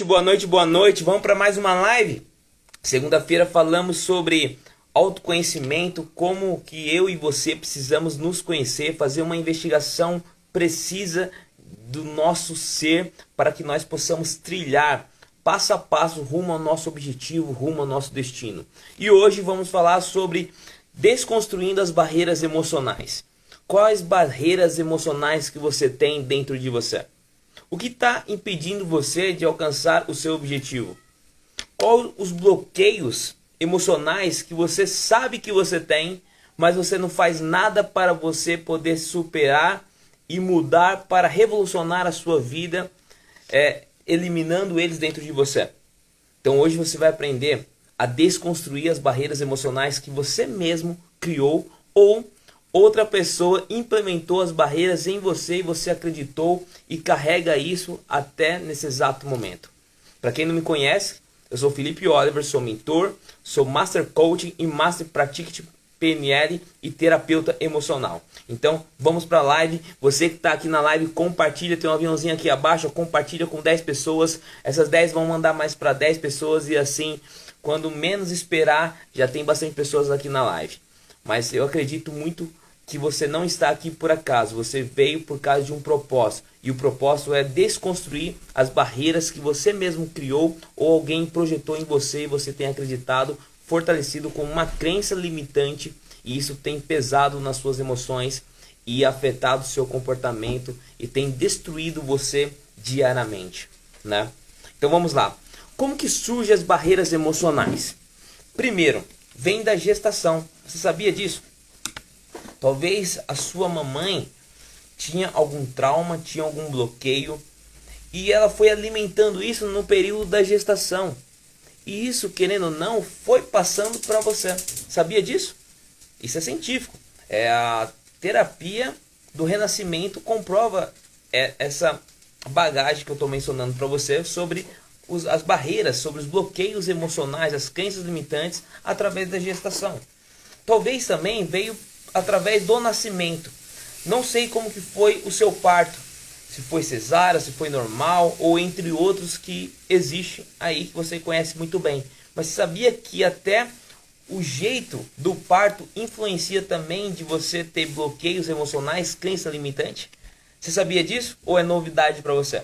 Boa noite, boa noite. Vamos para mais uma live? Segunda-feira falamos sobre autoconhecimento, como que eu e você precisamos nos conhecer, fazer uma investigação precisa do nosso ser para que nós possamos trilhar passo a passo rumo ao nosso objetivo, rumo ao nosso destino. E hoje vamos falar sobre desconstruindo as barreiras emocionais. Quais barreiras emocionais que você tem dentro de você? O que está impedindo você de alcançar o seu objetivo? Quais os bloqueios emocionais que você sabe que você tem, mas você não faz nada para você poder superar e mudar para revolucionar a sua vida, eliminando eles dentro de você? Então hoje você vai aprender a desconstruir as barreiras emocionais que você mesmo criou ou outra pessoa implementou as barreiras em você e você acreditou e carrega isso até nesse exato momento. Para quem não me conhece, eu sou Felipe Oliver, sou mentor, sou Master Coach e Master Practitioner PNL e terapeuta emocional. Então vamos para a live. Você que está aqui na live, compartilha, tem um aviãozinho aqui abaixo, compartilha com 10 pessoas. Essas 10 vão mandar mais para 10 pessoas e assim, quando menos esperar, já tem bastante pessoas aqui na live. Mas eu acredito muito que você não está aqui por acaso, você veio por causa de um propósito, e o propósito é desconstruir as barreiras que você mesmo criou ou alguém projetou em você e você tem acreditado, fortalecido com uma crença limitante, e isso tem pesado nas suas emoções e afetado o seu comportamento e tem destruído você diariamente, né? Então vamos lá. Como que surgem as barreiras emocionais? Primeiro, vem da gestação. Você sabia disso? Talvez a sua mamãe tinha algum trauma, tinha algum bloqueio e ela foi alimentando isso no período da gestação. E isso, querendo ou não, foi passando para você. Sabia disso? Isso é científico. A terapia do renascimento comprova essa bagagem que eu estou mencionando para você sobre as barreiras, sobre os bloqueios emocionais, as crenças limitantes através da gestação. Talvez também veio através do nascimento. Não sei como que foi o seu parto, se foi cesárea, se foi normal ou entre outros que existe aí que você conhece muito bem. Mas você sabia que até o jeito do parto influencia também de você ter bloqueios emocionais, crença limitante? Você sabia disso ou é novidade para você?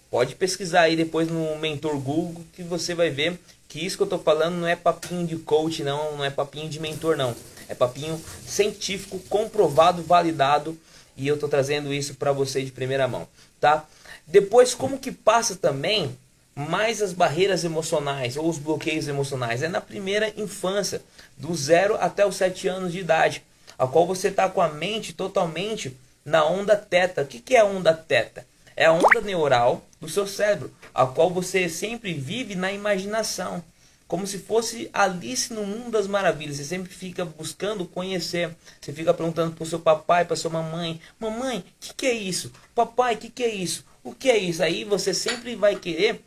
Pode pesquisar aí depois no Mentor Google que você vai ver que isso que eu estou falando não é papinho de coach, não é papinho de mentor, não. É papinho científico, comprovado, validado, e eu estou trazendo isso para você de primeira mão, tá? Depois, como que passa também mais as barreiras emocionais ou os bloqueios emocionais? É na primeira infância, do 0 até os 7 anos de idade, a qual você está com a mente totalmente na onda teta. O que é a onda teta? É a onda neural do seu cérebro, a qual você sempre vive na imaginação, como se fosse Alice no Mundo das Maravilhas. Você sempre fica buscando conhecer. Você fica perguntando para o seu papai, para sua mamãe: mamãe, o que é isso? Papai, o que é isso? O que é isso? Aí você sempre vai querer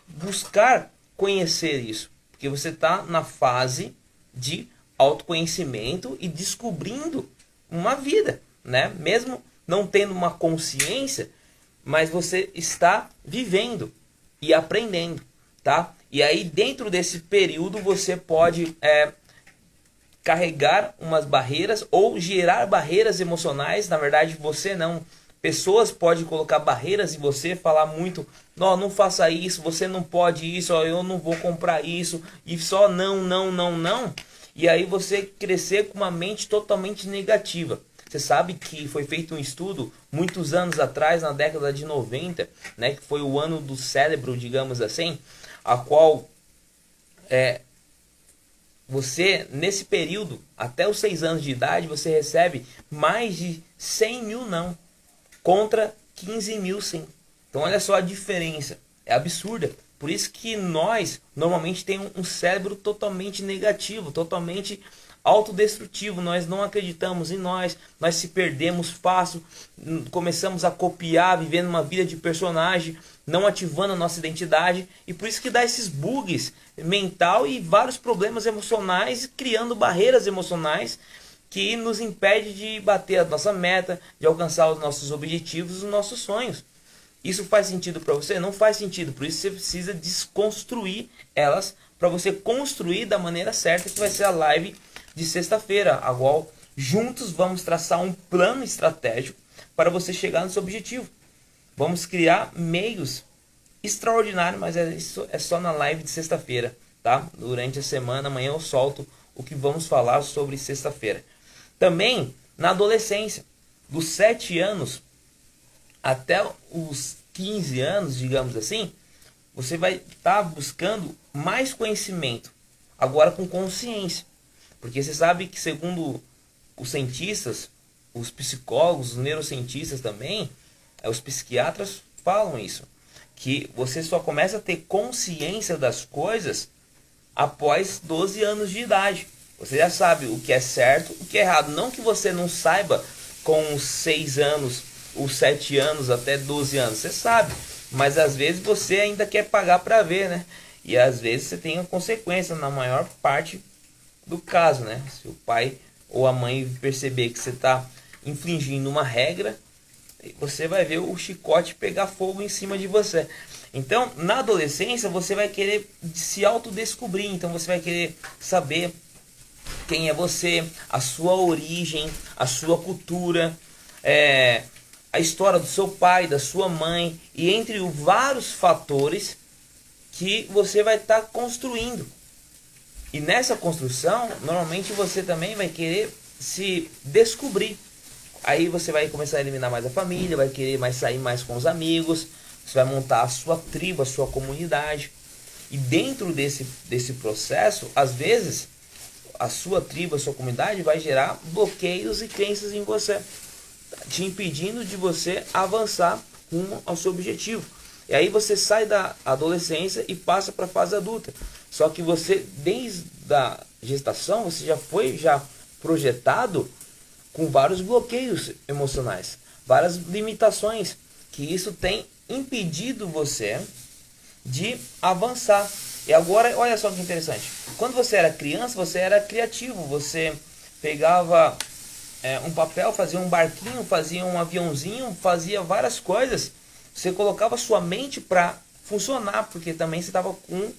buscar conhecer isso, porque você está na fase de autoconhecimento e descobrindo uma vida, né? Mesmo não tendo uma consciência, mas você está vivendo e aprendendo, tá? E aí dentro desse período você pode carregar umas barreiras ou gerar barreiras emocionais. Na verdade você não, pessoas podem colocar barreiras em você, falar muito: não faça isso, você não pode isso, eu não vou comprar isso, e só não. E aí você crescer com uma mente totalmente negativa. Você sabe que foi feito um estudo muitos anos atrás, na década de 90, né, que foi o ano do cérebro, digamos assim, a qual você, nesse período, até os 6 anos de idade, você recebe mais de 100 mil não, contra 15 mil sim. Então olha só a diferença, é absurda. Por isso que nós, normalmente, temos um cérebro totalmente negativo, totalmente autodestrutivo. Nós não acreditamos em nós se perdemos fácil, começamos a copiar, vivendo uma vida de personagem, não ativando a nossa identidade, e por isso que dá esses bugs mental e vários problemas emocionais, criando barreiras emocionais que nos impede de bater a nossa meta, de alcançar os nossos objetivos, os nossos sonhos. Isso faz sentido para você? Não faz sentido, por isso você precisa desconstruir elas para você construir da maneira certa, que vai ser a live de sexta-feira, a qual juntos vamos traçar um plano estratégico para você chegar no seu objetivo. Vamos criar meios extraordinários, mas isso é só na live de sexta-feira, tá? Durante a semana, amanhã eu solto o que vamos falar sobre sexta-feira. Também na adolescência, dos 7 anos até os 15 anos, digamos assim, você vai estar buscando mais conhecimento, agora com consciência. Porque você sabe que, segundo os cientistas, os psicólogos, os neurocientistas também, os psiquiatras falam isso, que você só começa a ter consciência das coisas após 12 anos de idade. Você já sabe o que é certo, o que é errado. Não que você não saiba com os 6 anos, os 7 anos até 12 anos. Você sabe, mas às vezes você ainda quer pagar para ver, né? E às vezes você tem a consequência na maior parte do caso, né? Se o pai ou a mãe perceber que você está infringindo uma regra, você vai ver o chicote pegar fogo em cima de você. Então, na adolescência, você vai querer se autodescobrir. Então, você vai querer saber quem é você, a sua origem, a sua cultura, a história do seu pai, da sua mãe, e entre os vários fatores que você vai estar construindo. E nessa construção, normalmente você também vai querer se descobrir. Aí você vai começar a eliminar mais a família, vai querer sair mais com os amigos, você vai montar a sua tribo, a sua comunidade. E dentro desse processo, às vezes, a sua tribo, a sua comunidade vai gerar bloqueios e crenças em você, te impedindo de você avançar rumo ao seu objetivo. E aí você sai da adolescência e passa para a fase adulta. Só que você, desde a gestação, você já foi projetado com vários bloqueios emocionais, várias limitações, que isso tem impedido você de avançar. E agora, olha só que interessante. Quando você era criança, você era criativo. Você pegava um papel, fazia um barquinho, fazia um aviãozinho, fazia várias coisas. Você colocava sua mente para funcionar, porque também você estava com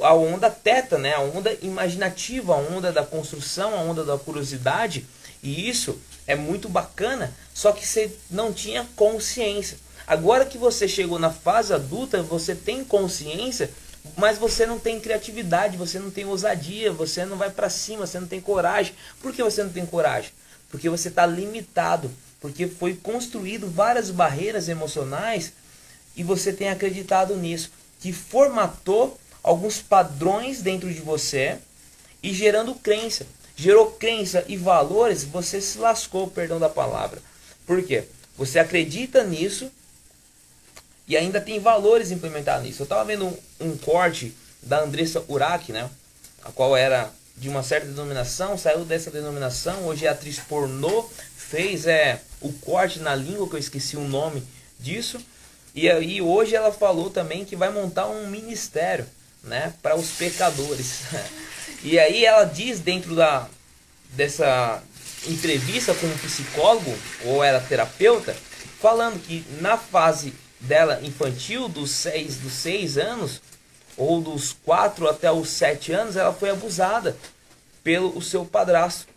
a onda teta, né? A onda imaginativa, a onda da construção, a onda da curiosidade. E isso é muito bacana, só que você não tinha consciência. Agora que você chegou na fase adulta, você tem consciência, mas você não tem criatividade, você não tem ousadia, você não vai para cima, você não tem coragem. Por que você não tem coragem? Porque você está limitado, porque foi construído várias barreiras emocionais e você tem acreditado nisso, que formatou alguns padrões dentro de você e gerando crença. Gerou crença e valores, você se lascou, perdão da palavra. Por quê? Você acredita nisso e ainda tem valores implementados nisso. Eu estava vendo um corte da Andressa Urach, né? A qual era de uma certa denominação, saiu dessa denominação, hoje é atriz pornô, fez o corte na língua, que eu esqueci o nome disso. E aí hoje ela falou também que vai montar um ministério, né, para os pecadores. E aí ela diz dentro dessa entrevista com um psicólogo, ou era terapeuta, falando que na fase dela infantil, dos 6 anos, ou dos 4 até os 7 anos, ela foi abusada pelo seu padrasto,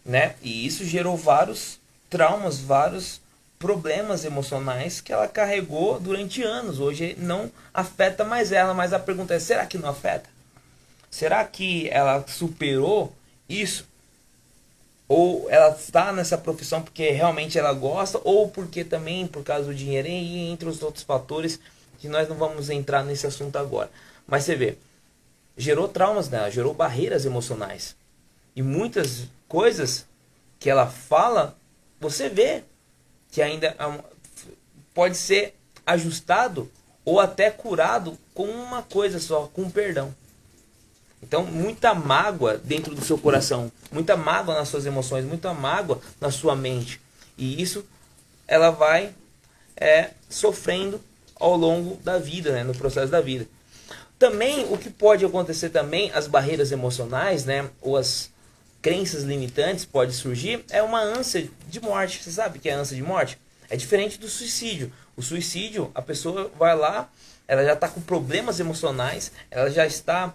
né? E isso gerou vários traumas, vários problemas emocionais que ela carregou durante anos. Hoje não afeta mais ela, mas a pergunta é, será que não afeta? Será que ela superou isso? Ou ela está nessa profissão porque realmente ela gosta, ou porque também por causa do dinheiro, e entre os outros fatores que nós não vamos entrar nesse assunto agora. Mas você vê, gerou traumas nela, gerou barreiras emocionais. E muitas coisas que ela fala, você vê que ainda pode ser ajustado ou até curado com uma coisa só, com perdão. Então, muita mágoa dentro do seu coração, muita mágoa nas suas emoções, muita mágoa na sua mente. E isso ela vai sofrendo ao longo da vida, né, no processo da vida. Também, o que pode acontecer também, as barreiras emocionais, né, ou as crenças limitantes pode surgir, é uma ânsia de morte. Você sabe o que é ânsia de morte? É diferente do suicídio. O suicídio, a pessoa vai lá, ela já está com problemas emocionais, ela já está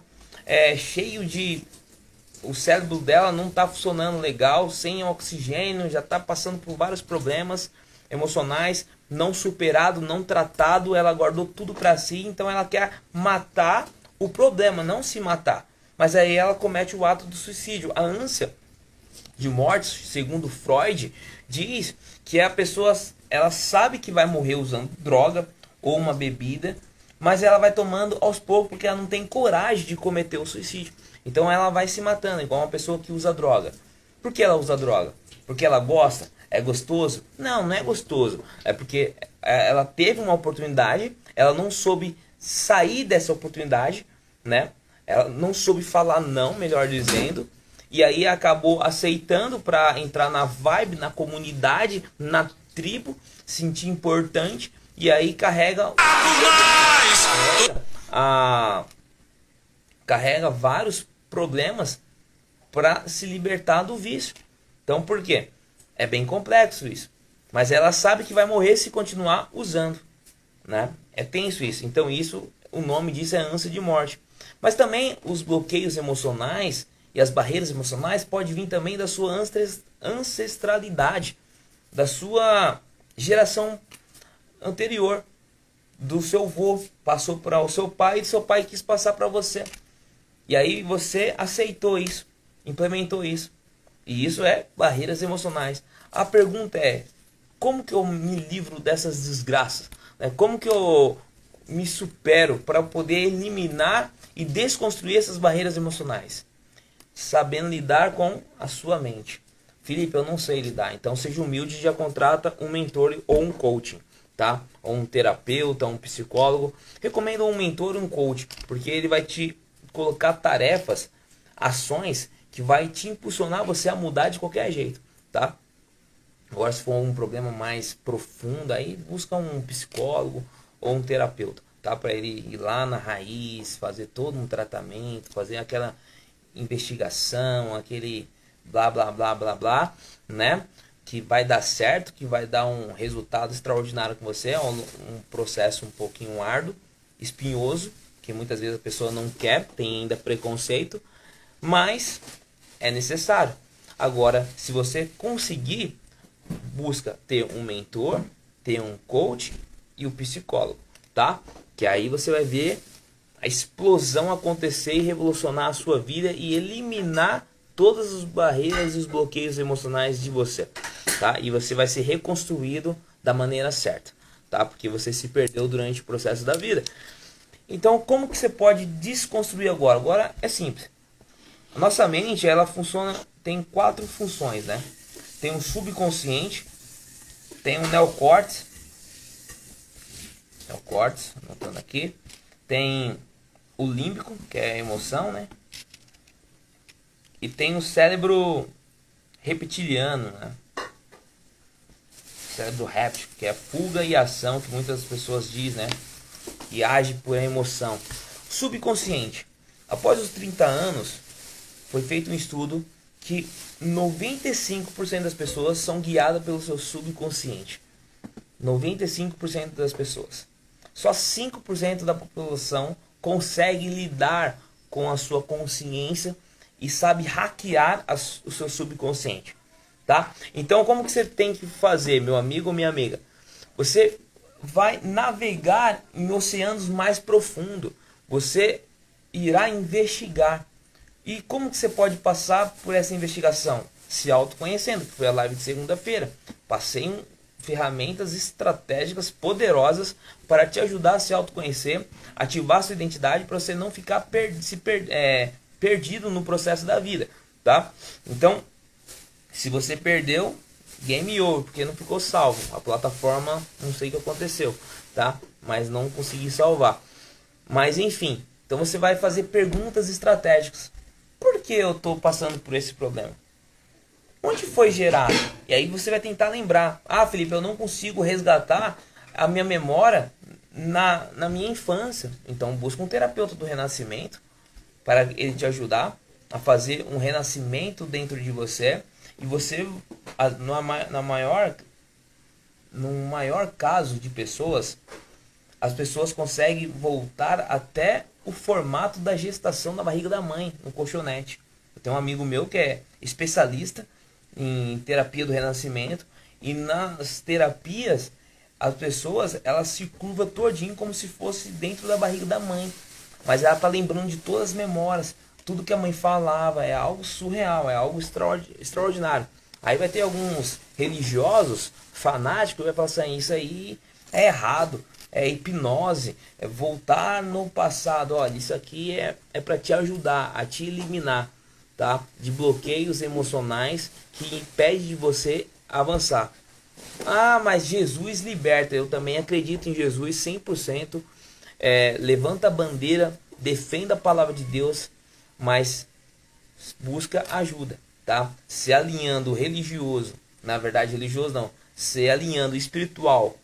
cheio de... O cérebro dela não está funcionando legal, sem oxigênio, já está passando por vários problemas emocionais, não superado, não tratado, ela guardou tudo para si, então ela quer matar o problema, não se matar. Mas aí ela comete o ato do suicídio. A ânsia de morte, segundo Freud, diz que a pessoa, ela sabe que vai morrer usando droga ou uma bebida, mas ela vai tomando aos poucos porque ela não tem coragem de cometer o suicídio. Então ela vai se matando, igual uma pessoa que usa droga. Por que ela usa droga? Porque ela gosta? É gostoso? Não, não é gostoso. É porque ela teve uma oportunidade, ela não soube sair dessa oportunidade, né? Ela não soube falar não, melhor dizendo. E aí acabou aceitando para entrar na vibe, na comunidade, na tribo, sentir importante. E aí carrega vários problemas para se libertar do vício. Então por quê? É bem complexo isso. Mas ela sabe que vai morrer se continuar usando, né? É tenso isso. Então isso, o nome disso é ânsia de morte. Mas também os bloqueios emocionais e as barreiras emocionais podem vir também da sua ancestralidade, da sua geração anterior, do seu avô, passou para o seu pai e seu pai quis passar para você. E aí você aceitou isso, implementou isso. E isso é barreiras emocionais. A pergunta é, como que eu me livro dessas desgraças? Como que eu me supero para poder eliminar e desconstruir essas barreiras emocionais? Sabendo lidar com a sua mente. Felipe, eu não sei lidar. Então seja humilde e já contrata um mentor ou um coaching, tá? Ou um terapeuta, um psicólogo. Recomendo um mentor ou um coach, porque ele vai te colocar tarefas, ações que vai te impulsionar você a mudar de qualquer jeito, tá? Agora, se for um problema mais profundo, aí busca um psicólogo ou um terapeuta, tá? Para ele ir lá na raiz, fazer todo um tratamento, fazer aquela investigação, aquele blá blá blá blá blá, né? Que vai dar certo, que vai dar um resultado extraordinário com você. É um processo um pouquinho árduo, espinhoso, que muitas vezes a pessoa não quer, tem ainda preconceito, mas é necessário. Agora, se você conseguir, busca ter um mentor, ter um coach e um psicólogo, tá? Que aí você vai ver a explosão acontecer e revolucionar a sua vida e eliminar todas as barreiras e os bloqueios emocionais de você, tá? E você vai ser reconstruído da maneira certa, tá? Porque você se perdeu durante o processo da vida. Então, como que você pode desconstruir agora? Agora é simples. A nossa mente, ela funciona, tem 4 funções, né? Tem um subconsciente, tem um neocórtex, anotando aqui, tem o límbico, que é a emoção, né? E tem o cérebro reptiliano, né? Cérebro réptil, que é fuga e ação, que muitas pessoas dizem, né? E age por emoção. Subconsciente. Após os 30 anos, foi feito um estudo que 95% das pessoas são guiadas pelo seu subconsciente. 95% das pessoas. Só 5% da população consegue lidar com a sua consciência e sabe hackear o seu subconsciente, tá? Então, como que você tem que fazer, meu amigo ou minha amiga? Você vai navegar em oceanos mais profundos. Você irá investigar. E como que você pode passar por essa investigação? Se autoconhecendo, que foi a live de segunda-feira. Passei em ferramentas estratégicas poderosas para te ajudar a se autoconhecer, ativar sua identidade para você não ficar perdido no processo da vida, tá? Então, se você perdeu, game over, porque não ficou salvo. A plataforma, não sei o que aconteceu, tá? Mas não consegui salvar. Mas enfim, então você vai fazer perguntas estratégicas. Por que eu estou passando por esse problema? Onde foi gerado? E aí você vai tentar lembrar. Ah, Felipe, eu não consigo resgatar a minha memória na minha infância. Então busca um terapeuta do renascimento para ele te ajudar a fazer um renascimento dentro de você. E você, no maior caso de pessoas, as pessoas conseguem voltar até o formato da gestação da barriga da mãe, no colchonete. Eu tenho um amigo meu que é especialista em terapia do renascimento, e nas terapias as pessoas, elas se curvam todinho como se fosse dentro da barriga da mãe, mas ela tá lembrando de todas as memórias, tudo que a mãe falava. É algo surreal, é algo extraordinário. Aí vai ter alguns religiosos fanáticos que vai falar assim: isso aí é errado, é hipnose, é voltar no passado. Olha, isso aqui é para te ajudar a te eliminar, tá, de bloqueios emocionais que impede de você avançar. Ah, mas Jesus liberta. Eu também acredito em Jesus 100%. Levanta a bandeira, defenda a palavra de Deus, mas busca ajuda, tá? Se alinhando o religioso, na verdade religioso não, se alinhando o espiritual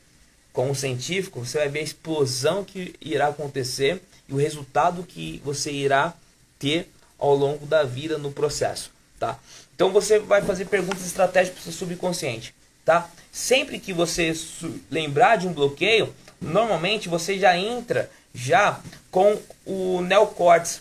com o científico, você vai ver a explosão que irá acontecer e o resultado que você irá ter ao longo da vida no processo, tá? Então você vai fazer perguntas estratégicas para o seu subconsciente, tá? Sempre que você lembrar de um bloqueio, normalmente você já entra já com o neocórtex,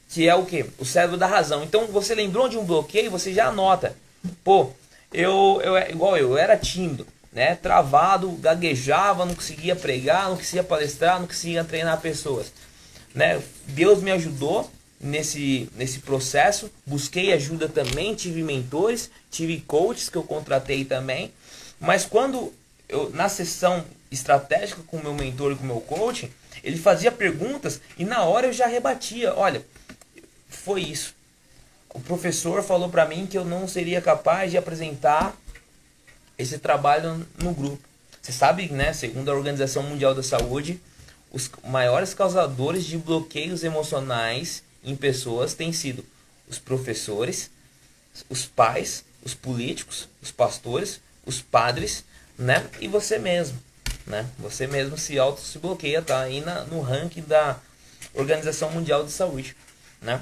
que é o que? O cérebro da razão. Então você lembrou de um bloqueio, você já anota. Pô, eu era tímido, né? Travado, gaguejava, não conseguia pregar, não conseguia palestrar, não conseguia treinar pessoas, né? Deus me ajudou nesse processo, busquei ajuda também, tive mentores, tive coaches que eu contratei também, mas quando eu, na sessão estratégica com o meu mentor e com o meu coach, ele fazia perguntas e na hora eu já rebatia: olha, foi isso. O professor falou para mim que eu não seria capaz de apresentar esse trabalho no grupo. Você sabe, né, segundo a Organização Mundial da Saúde, os maiores causadores de bloqueios emocionais em pessoas têm sido os professores, os pais, os políticos, os pastores, os padres, né, e você mesmo, né? Você mesmo se bloqueia, tá aí no ranking da Organização Mundial de Saúde, né?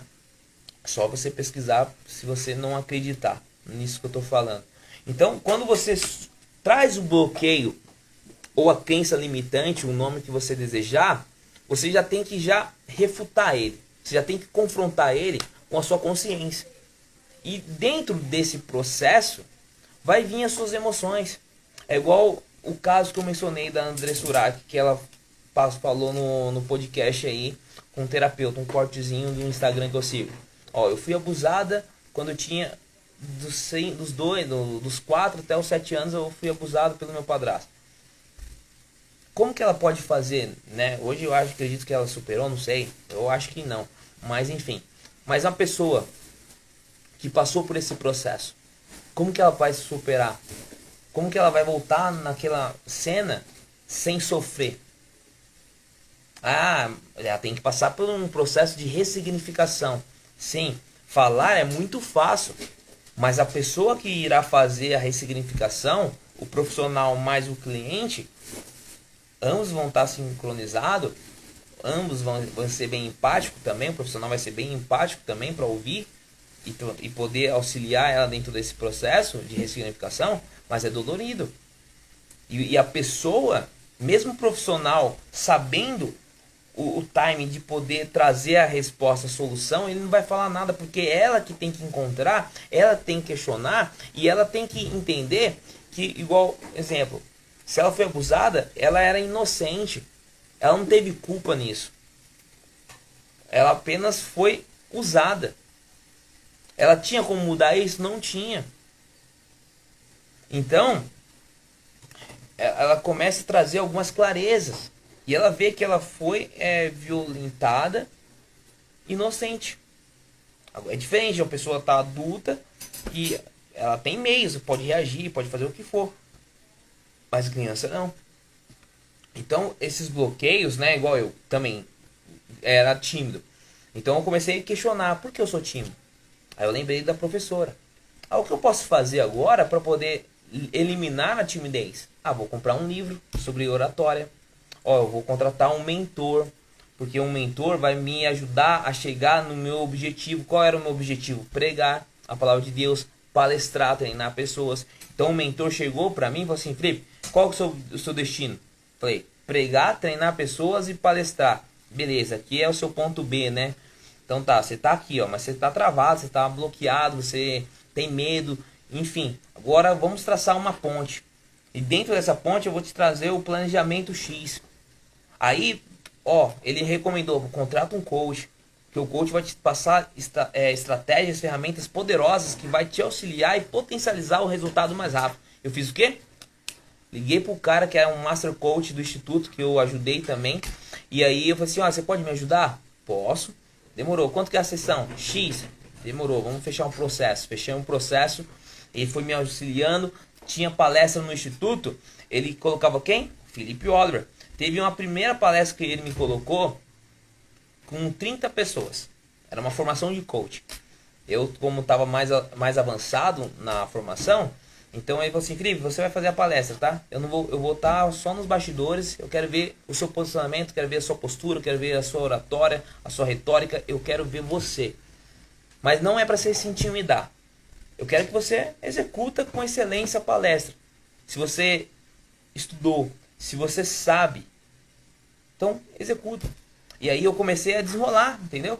Só você pesquisar se você não acreditar nisso que eu estou falando. Então, quando você traz o bloqueio ou a crença limitante, o nome que você desejar, você já tem que já refutar ele. Você já tem que confrontar ele com a sua consciência. E dentro desse processo vai vir as suas emoções. É igual o caso que eu mencionei da André Surak, que ela falou no podcast aí com um terapeuta, um cortezinho do Instagram que eu sigo. Ó, eu fui abusada quando eu tinha dos 4 até os 7 anos, eu fui abusado pelo meu padrasto. Como que ela pode fazer, né? Hoje eu acredito que ela superou, não sei. Eu acho que não. Mas enfim. Mas uma pessoa que passou por esse processo, como que ela vai superar? Como que ela vai voltar naquela cena sem sofrer? Ah, ela tem que passar por um processo de ressignificação. Sim, falar é muito fácil, mas a pessoa que irá fazer a ressignificação, o profissional mais o cliente, ambos vão estar sincronizados, ambos vão ser bem empáticos também, o profissional vai ser bem empático também para ouvir e poder auxiliar ela dentro desse processo de ressignificação, mas é dolorido. E a pessoa, mesmo profissional, sabendo o timing de poder trazer a resposta, a solução, ele não vai falar nada, porque é ela que tem que encontrar, ela tem que questionar e ela tem que entender que, igual, exemplo, se ela foi abusada, ela era inocente, ela não teve culpa nisso, ela apenas foi usada. Ela tinha como mudar isso? Não tinha. Então, ela começa a trazer algumas clarezas. E ela vê que ela foi violentada inocente. É diferente, a pessoa está adulta e ela tem meios, pode reagir, pode fazer o que for. Mas criança não. Então, esses bloqueios, né, igual eu também era tímido. Então eu comecei a questionar, por que eu sou tímido? Aí eu lembrei da professora. Ah, o que eu posso fazer agora para poder eliminar a timidez? Ah, vou comprar um livro sobre oratória. Ó, eu vou contratar um mentor, porque um mentor vai me ajudar a chegar no meu objetivo. Qual era o meu objetivo? Pregar a palavra de Deus, palestrar, treinar pessoas. Então o mentor chegou para mim e falou assim: Felipe, qual que é o seu destino? Falei, pregar, treinar pessoas e palestrar. Beleza, aqui é o seu ponto B, né? Então tá, você tá aqui, ó, mas você tá travado, você tá bloqueado, você tem medo, enfim. Agora vamos traçar uma ponte. E dentro dessa ponte eu vou te trazer o planejamento X. Aí, ó, ele recomendou, contrata um coach, que o coach vai te passar estratégias, ferramentas poderosas que vai te auxiliar e potencializar o resultado mais rápido. Eu fiz o quê? Liguei pro cara que era um Master Coach do Instituto, que eu ajudei também. E aí eu falei assim, ó, você pode me ajudar? Posso. Demorou. Quanto que é a sessão? X. Demorou. Vamos fechar um processo. Fechei um processo. Ele foi me auxiliando. Tinha palestra no Instituto. Ele colocava quem? Felipe Oliver. Teve uma primeira palestra que ele me colocou com 30 pessoas. Era uma formação de coach. Eu, como estava mais avançado na formação, então ele falou assim, Felipe, você vai fazer a palestra, tá? Eu vou estar só nos bastidores, eu quero ver o seu posicionamento, quero ver a sua postura, quero ver a sua oratória, a sua retórica, eu quero ver você. Mas não é para você se intimidar. Eu quero que você executa com excelência a palestra. Se você estudou, se você sabe, então executa. E aí eu comecei a desenrolar, entendeu?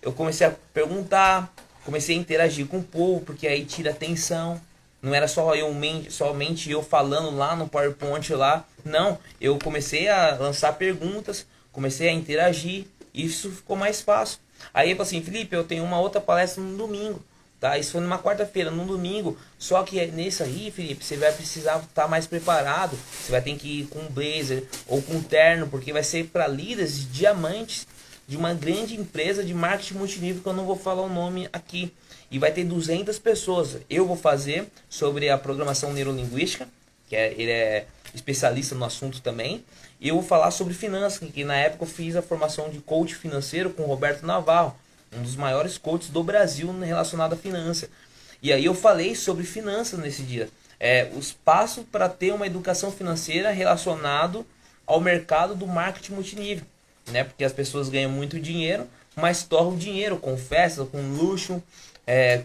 Eu comecei a perguntar, comecei a interagir com o povo, porque aí tira atenção. Não era somente eu falando lá no PowerPoint lá. Não, eu comecei a lançar perguntas, comecei a interagir. Isso ficou mais fácil. Aí eu falei assim, Felipe, eu tenho uma outra palestra no domingo. Tá? Isso foi numa quarta-feira, no domingo. Só que nesse aí, Felipe, você vai precisar estar mais preparado. Você vai ter que ir com um blazer ou com um terno, porque vai ser para líderes de diamantes de uma grande empresa de marketing multinível, que eu não vou falar o nome aqui. E vai ter 200 pessoas. Eu vou fazer sobre a programação neurolinguística, ele é especialista no assunto também. E eu vou falar sobre finanças, que na época eu fiz a formação de coach financeiro com o Roberto Navarro, um dos maiores coaches do Brasil relacionado à finança. E aí eu falei sobre finanças nesse dia. Os passos para ter uma educação financeira relacionado ao mercado do marketing multinível. Né? Porque as pessoas ganham muito dinheiro, mas torram dinheiro com festas, com luxo,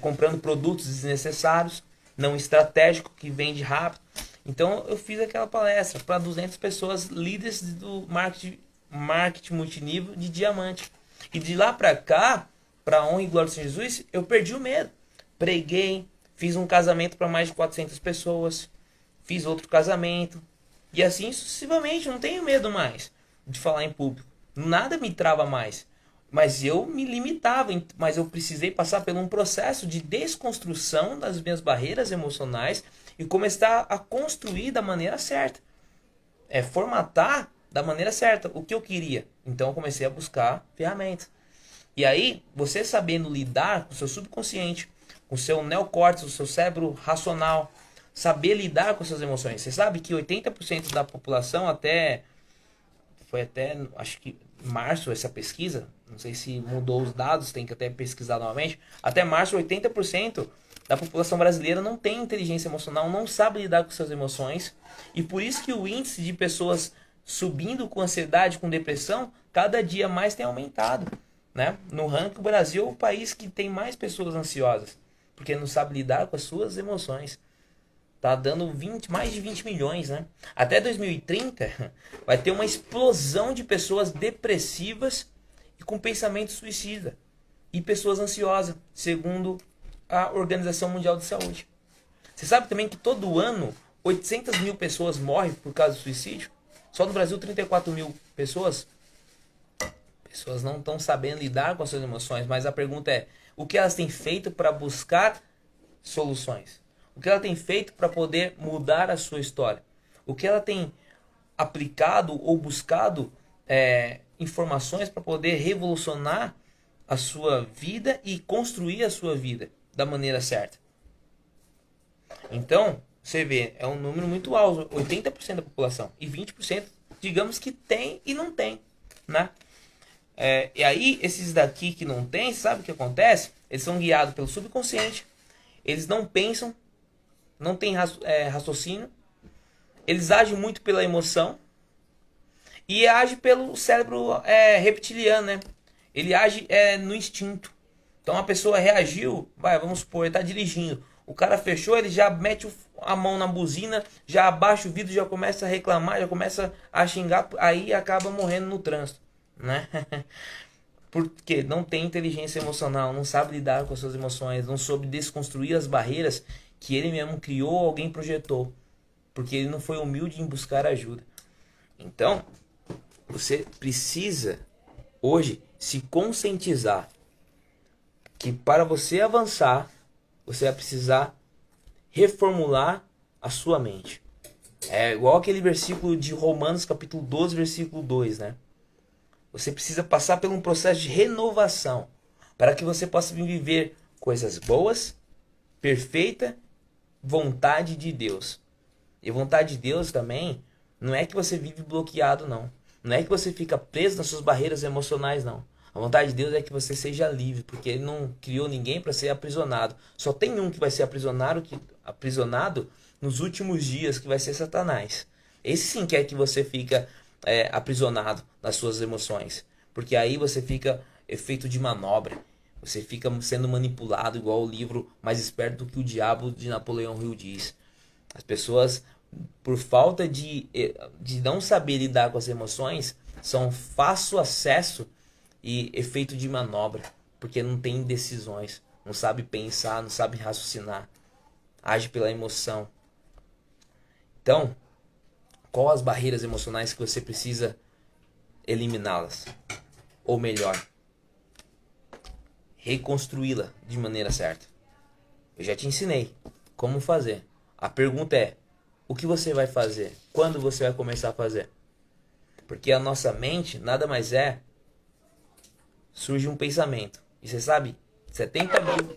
comprando produtos desnecessários, não estratégico, que vende rápido. Então eu fiz aquela palestra para 200 pessoas, líderes do marketing multinível de diamante. E de lá para cá, para a honra e glória de Jesus, eu perdi o medo. Preguei, fiz um casamento para mais de 400 pessoas, fiz outro casamento, e assim sucessivamente, não tenho medo mais de falar em público. Nada me trava mais. Mas eu me limitava, mas eu precisei passar por um processo de desconstrução das minhas barreiras emocionais e começar a construir da maneira certa. Formatar da maneira certa o que eu queria. Então eu comecei a buscar ferramentas. E aí, você sabendo lidar com o seu subconsciente, com o seu neocórtex, o seu cérebro racional, saber lidar com suas emoções. Você sabe que 80% da população foi até, acho que março essa pesquisa, não sei se mudou os dados, tem que até pesquisar novamente, até março 80% da população brasileira não tem inteligência emocional, não sabe lidar com suas emoções, e por isso que o índice de pessoas subindo com ansiedade, com depressão, cada dia mais tem aumentado. Né? No ranking, o Brasil é o país que tem mais pessoas ansiosas, porque não sabe lidar com as suas emoções. Tá dando mais de 20 milhões, né? Até 2030 vai ter uma explosão de pessoas depressivas e com pensamento suicida. E pessoas ansiosas, segundo a Organização Mundial de Saúde. Você sabe também que todo ano 800 mil pessoas morrem por causa do suicídio? Só no Brasil 34 mil pessoas. Pessoas não estão sabendo lidar com as suas emoções. Mas a pergunta é, o que elas têm feito para buscar soluções? O que ela tem feito para poder mudar a sua história? O que ela tem aplicado ou buscado informações para poder revolucionar a sua vida e construir a sua vida da maneira certa? Então, você vê, é um número muito alto, 80% da população. E 20%, digamos que tem e não tem. Né? E aí, esses daqui que não tem, sabe o que acontece? Eles são guiados pelo subconsciente, eles não pensam, não tem raciocínio, eles agem muito pela emoção e agem pelo cérebro reptiliano, né? Ele age no instinto. Então a pessoa reagiu, vamos supor, ele está dirigindo. O cara fechou, ele já mete a mão na buzina, já abaixa o vidro, já começa a reclamar, já começa a xingar, aí acaba morrendo no trânsito, né? Porque não tem inteligência emocional, não sabe lidar com as suas emoções, não soube desconstruir as barreiras que ele mesmo criou ou alguém projetou, porque ele não foi humilde em buscar ajuda. Então, você precisa hoje se conscientizar que para você avançar, você vai precisar reformular a sua mente. É igual aquele versículo de Romanos capítulo 12, versículo 2, né? Você precisa passar por um processo de renovação para que você possa viver coisas boas, perfeita vontade de Deus. E vontade de Deus também não é que você vive bloqueado, não. Não é que você fica preso nas suas barreiras emocionais, não. A vontade de Deus é que você seja livre, porque Ele não criou ninguém para ser aprisionado. Só tem um que vai ser aprisionado nos últimos dias, que vai ser Satanás. Esse sim quer que você fica aprisionado nas suas emoções, porque aí você fica efeito de manobra. Você fica sendo manipulado, igual o livro Mais Esperto do que o Diabo, de Napoleão Hill diz. As pessoas, por falta de não saber lidar com as emoções, são fácil acesso e efeito de manobra, porque não tem decisões, não sabe pensar, não sabe raciocinar, age pela emoção. Então, qual as barreiras emocionais que você precisa eliminá-las? Ou melhor, reconstruí-la de maneira certa. Eu já te ensinei como fazer. A pergunta é, o que você vai fazer? Quando você vai começar a fazer? Porque a nossa mente nada mais é, surge um pensamento. E você sabe, 70 mil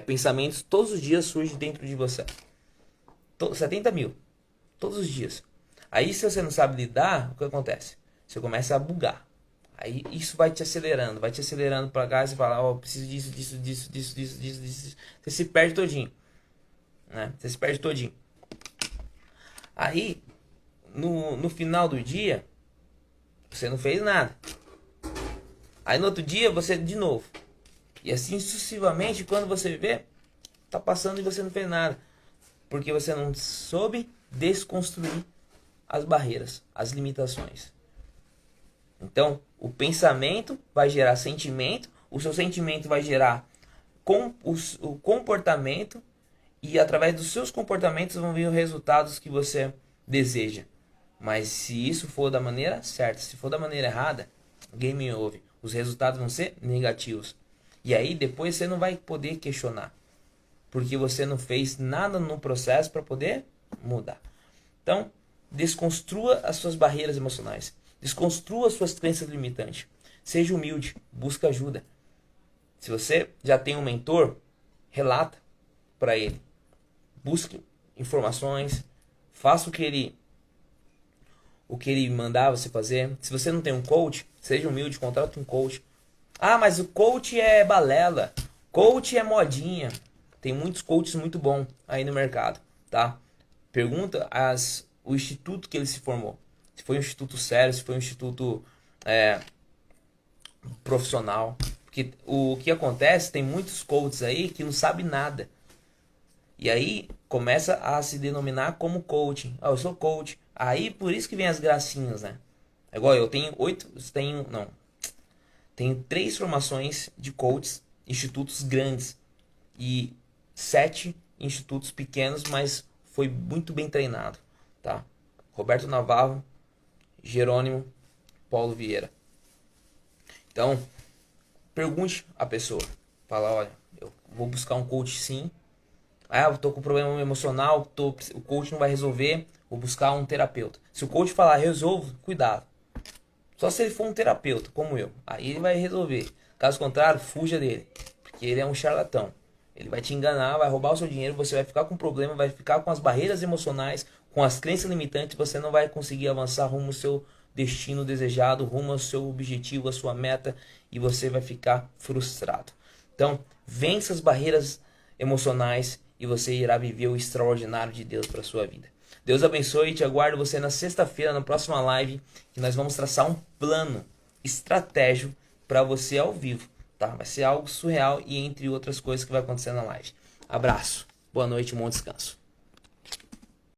pensamentos todos os dias surgem dentro de você. 70 mil, todos os dias. Aí se você não sabe lidar, o que acontece? Você começa a bugar. Aí isso vai te acelerando pra cá, e você fala, preciso disso. Você se perde todinho. Né? Você se perde todinho. Aí, no final do dia, você não fez nada. Aí no outro dia, você de novo. E assim sucessivamente, quando você vê, tá passando e você não fez nada. Porque você não soube desconstruir as barreiras, as limitações. Então, o pensamento vai gerar sentimento, o seu sentimento vai gerar o comportamento, e através dos seus comportamentos vão vir os resultados que você deseja. Mas se isso for da maneira certa, se for da maneira errada, game over. Os resultados vão ser negativos. E aí depois você não vai poder questionar, porque você não fez nada no processo para poder mudar. Então, desconstrua as suas barreiras emocionais. Desconstrua as suas crenças limitantes. Seja humilde, busca ajuda. Se você já tem um mentor, relata para ele. Busque informações, faça o que ele mandar você fazer. Se você não tem um coach, seja humilde, contrate um coach. Ah, mas o coach é balela. Coach é modinha. Tem muitos coaches muito bons aí no mercado, tá? Pergunta o instituto que ele se formou. Se foi um instituto sério, se foi um instituto profissional. Porque o que acontece, tem muitos coaches aí que não sabem nada. E aí começa a se denominar como coaching. Eu sou coach. Aí por isso que vem as gracinhas, né? É igual eu tenho tenho 3 formações de coaches, institutos grandes e 7 institutos pequenos, mas foi muito bem treinado, tá? Roberto Navarro, Jerônimo, Paulo Vieira. Então, pergunte à pessoa. Fala, olha, eu vou buscar um coach sim. Eu tô com problema emocional, o coach não vai resolver, vou buscar um terapeuta. Se o coach falar resolvo, cuidado. Só se ele for um terapeuta, como eu. Aí ele vai resolver. Caso contrário, fuja dele. Porque ele é um charlatão. Ele vai te enganar, vai roubar o seu dinheiro, você vai ficar com problema, vai ficar com as barreiras emocionais, com as crenças limitantes, você não vai conseguir avançar rumo ao seu destino desejado, rumo ao seu objetivo, à sua meta, e você vai ficar frustrado. Então, vença as barreiras emocionais e você irá viver o extraordinário de Deus para a sua vida. Deus abençoe e te aguardo você na sexta-feira, na próxima live, que nós vamos traçar um plano estratégico para você ao vivo, tá? Vai ser algo surreal e entre outras coisas que vai acontecer na live. Abraço. Boa noite, bom descanso.